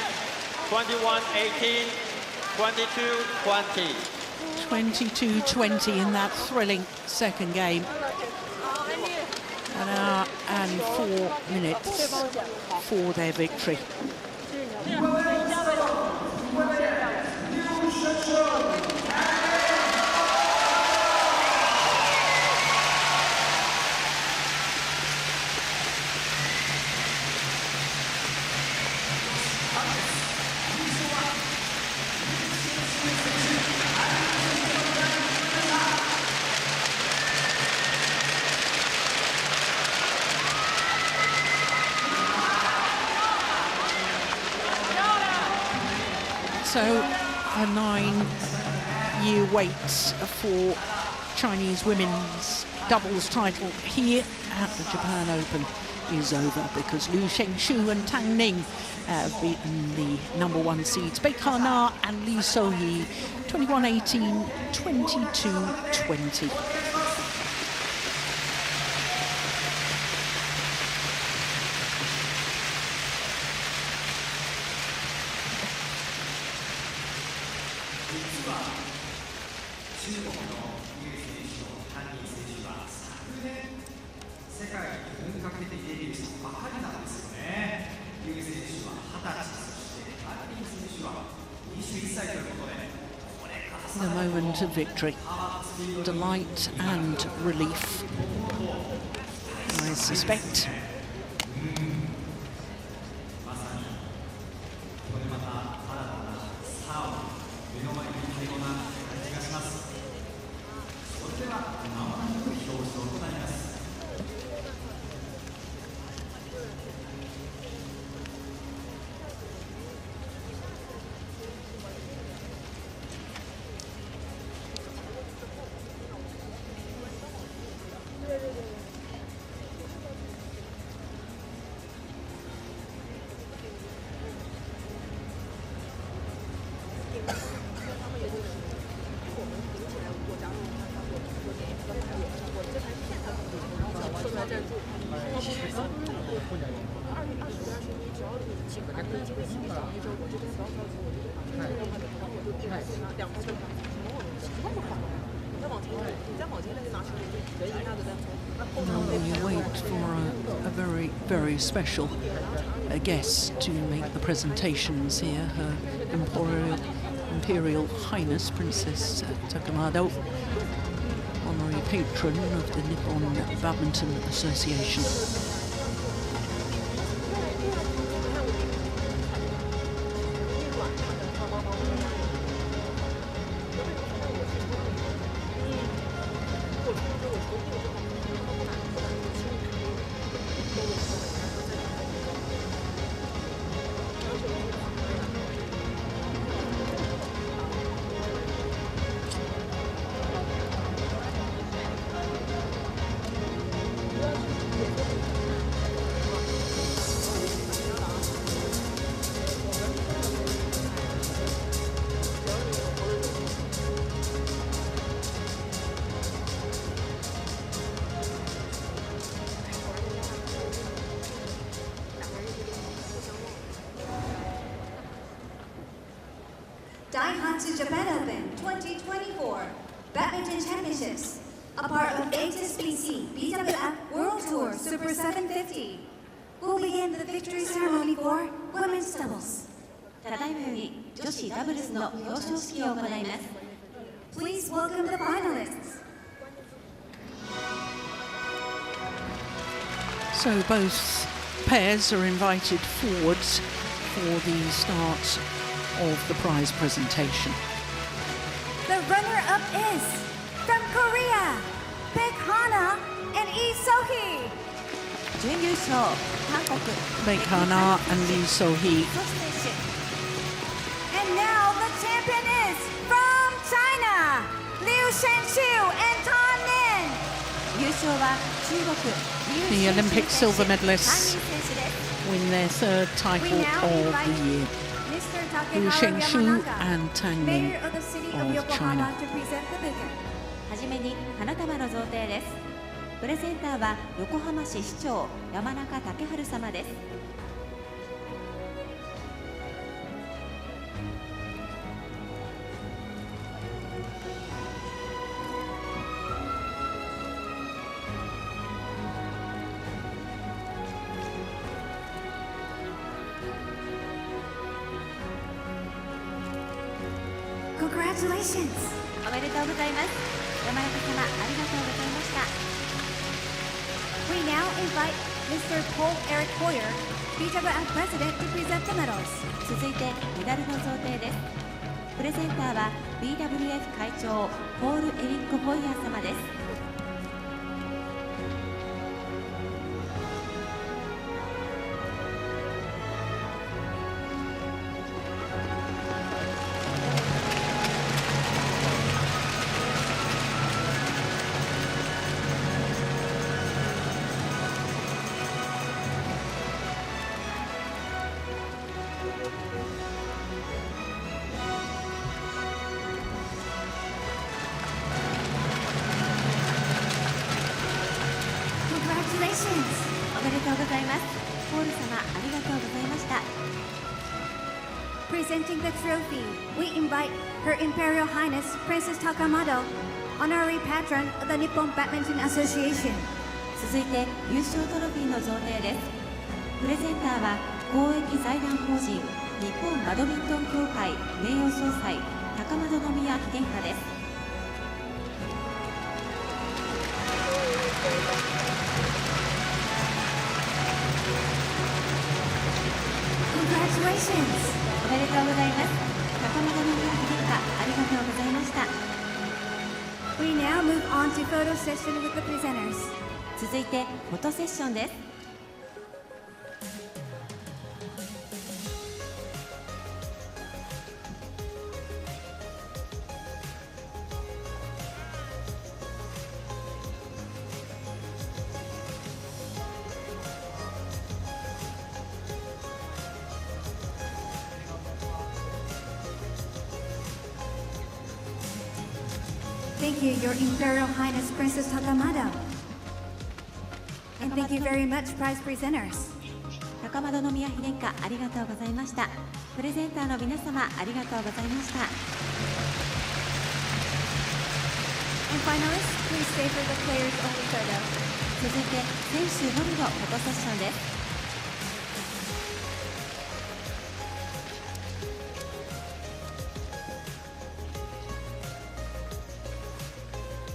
21-18, 22-20. 22-20 in that thrilling second game. An hour and 4 minutes for their victory. So a 9-year wait for Chinese women's doubles title here at the Japan Open is over, because Liu Shengshu and Tang Ning have beaten the #1 seeds Baek Ha-na and Lee So-hee 21-18, 22-20. The moment of victory, delight and relief, I suspect. We wait for a very, very special guest to make the presentations here, Her Imperial Highness Princess Takamado, honorary patron of the Nippon Badminton Association. DAIHATSU Japan Open 2024 Badminton Championships, a part of HSBC BWF World Tour Super 750, will begin the victory ceremony for women's doubles. ただいまより女子ダブルスの表彰式を行います。Please welcome the finalists. So both pairs are invited forwards for the start of the prize presentation. The runner-up is from Korea, Baek Ha-na and Lee So-hee. 準優勝、韓国 Baek Ha-na and Lee So-hee. And now the champion is from China, Liu Shengshu and Tan Nin. 優勝は The Olympic silver medalists win their third title of the year. Liu Shengshu and Tang Ning of China. はじめに花束の贈呈です。プレゼンターは横浜市市長山中竹春様です。Congratulations! おめでとうございます。山中様、ありがとうございました。We now invite Mr. Paul Eric Hoyer, BWF President, to present the medals. 続いてメダルの贈呈です。プレゼンターは BWF 会長ポール・エリック・ホイヤー様です。おめでとうございます。ポール様、ありがとうございました。Presenting the trophy, we invite Her Imperial Highness Princess Takamado, Honorary Patron of the Nippon Badminton Association. 続いて優勝トロフィーの贈呈です。プレゼンターは公益財団法人日本バドミントン協会名誉総裁高円宮妃殿下です。Congratulations! おめでとうございます。高円宮妃殿下、ありがとうございました。We now move on to photo session with the presenters. 続いてフォトセッションです。Thank you, Your Imperial Highness Princess Takamado. And thank you very much, prize presenters. 高円宮妃殿下、ありがとうございました。プレゼンターの皆様、ありがとうございました。And finalists, please stay for the players only photo. 続いて選手のみのフォトセッションです。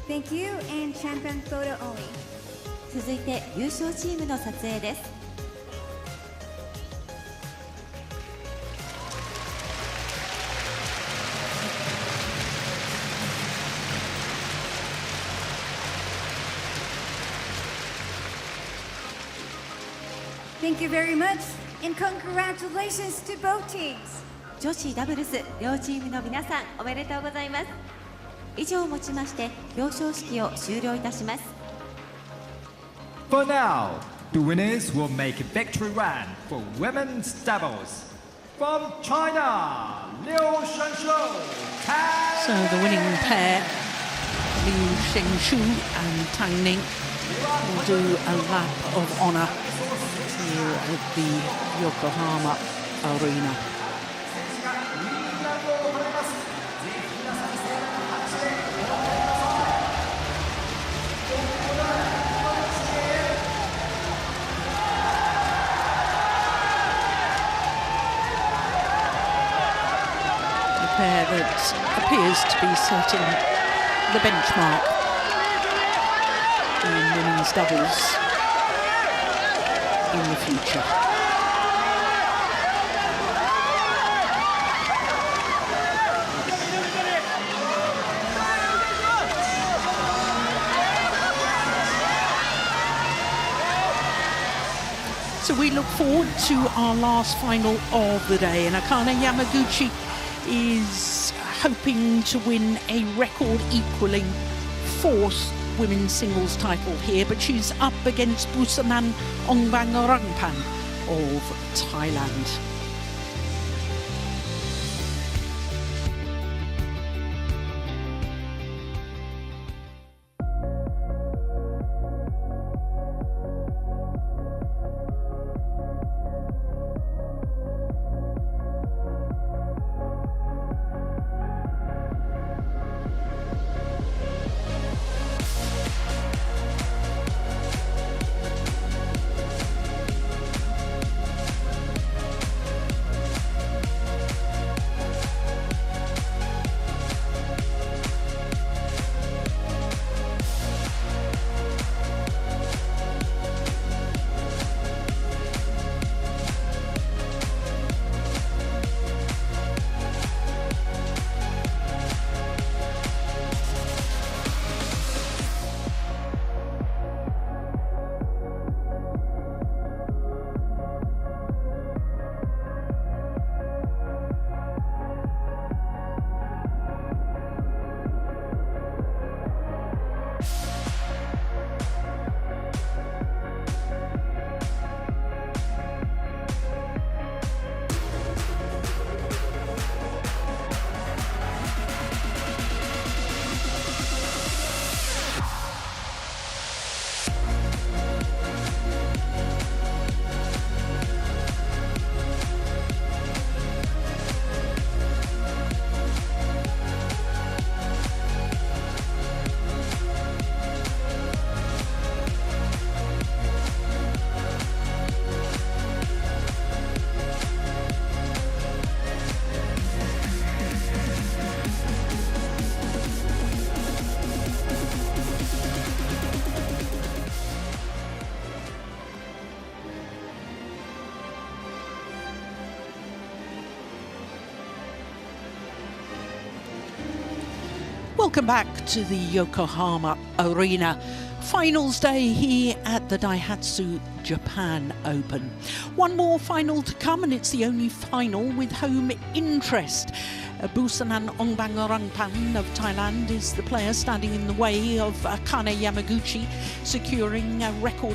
Thank you, and champion photo only. 続いて優勝チームの撮影です。Thank you very much, and congratulations to both teams. 女子ダブルス両チームの皆さん、おめでとうございます。以上をもちまして表彰式を終了いたします。For now, the winners will make a victory run for women's doubles. From China, Liu Shengshu. So the winning pair, Liu Shengshu and Tang Ning, will do a lap of honour here at the Yokohama Arena. Pair that appears to be setting the benchmark in women's doubles in the future. So we look forward to our last final of the day, and Akane Yamaguchi is hoping to win a record equaling fourth women's singles title here, but she's up against Busanan Ongbangarangpan of Thailand. Welcome back to the Yokohama Arena. Finals day here at the Daihatsu Japan Open. One more final to come, and it's the only final with home interest. Busanan Ongbangarangpan of Thailand is the player standing in the way of Kane Yamaguchi, securing a record